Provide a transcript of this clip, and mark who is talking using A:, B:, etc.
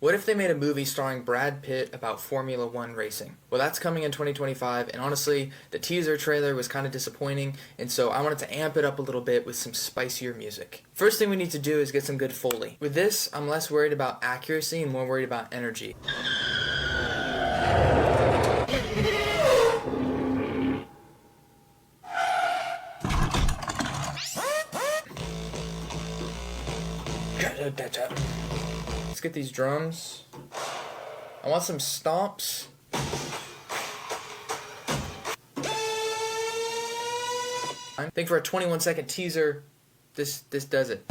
A: What if they made a movie starring Brad Pitt about Formula One racing? Well, that's coming in 2025, and honestly, the teaser trailer was kind of disappointing, and so I wanted to amp it up a little bit with some spicier music. First thing we need to do is get some good Foley. With this, I'm less worried about accuracy and more worried about energy. Let's get these drums. I want some stomps. I think for a 21-second teaser, this does it.